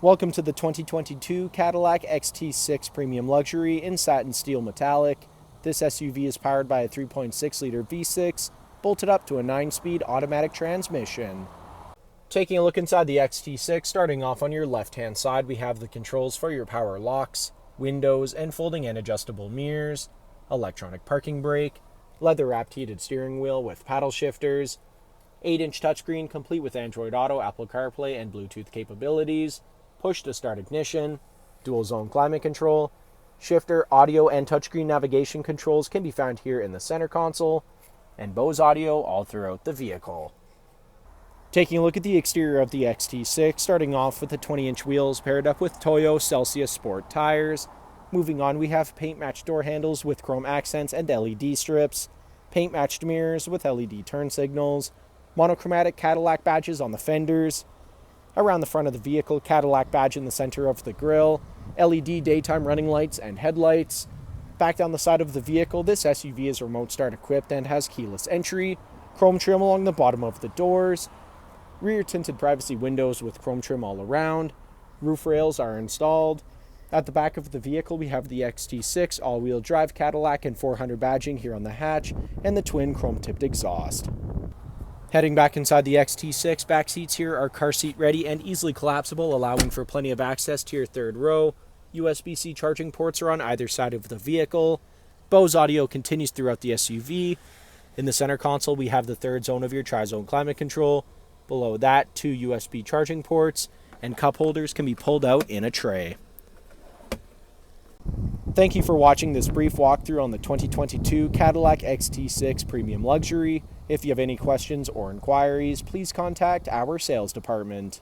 Welcome to the 2022 Cadillac XT6 Premium Luxury in Satin Steel Metallic. This SUV is powered by a 3.6-liter V6, bolted up to a 9-speed automatic transmission. Taking a look inside the XT6, starting off on your left-hand side, we have the controls for your power locks, windows, and folding and adjustable mirrors, electronic parking brake, leather-wrapped heated steering wheel with paddle shifters, 8-inch touchscreen complete with Android Auto, Apple CarPlay, and Bluetooth capabilities, push-to-start ignition, dual-zone climate control, shifter, audio, and touchscreen navigation controls can be found here in the center console, and Bose audio all throughout the vehicle. Taking a look at the exterior of the XT6, starting off with the 20-inch wheels paired up with Toyo Celsius Sport tires. Moving on, we have paint-matched door handles with chrome accents and LED strips, paint-matched mirrors with LED turn signals, monochromatic Cadillac badges on the fenders. Around the front of the vehicle, Cadillac badge in the center of the grille, LED daytime running lights and headlights. Back down the side of the vehicle, this SUV is remote start equipped and has keyless entry, chrome trim along the bottom of the doors, rear tinted privacy windows with chrome trim all around, roof rails are installed. At the back of the vehicle, we have the XT6 all-wheel drive Cadillac and 400 badging here on the hatch, and the twin chrome-tipped exhaust. Heading back inside the XT6, back seats here are car seat ready and easily collapsible, allowing for plenty of access to your third row. USB-C charging ports are on either side of the vehicle. Bose audio continues throughout the SUV. In the center console, we have the third zone of your tri-zone climate control. Below that, 2 USB charging ports, and cup holders can be pulled out in a tray. Thank you for watching this brief walkthrough on the 2022 Cadillac XT6 Premium Luxury. If you have any questions or inquiries, please contact our sales department.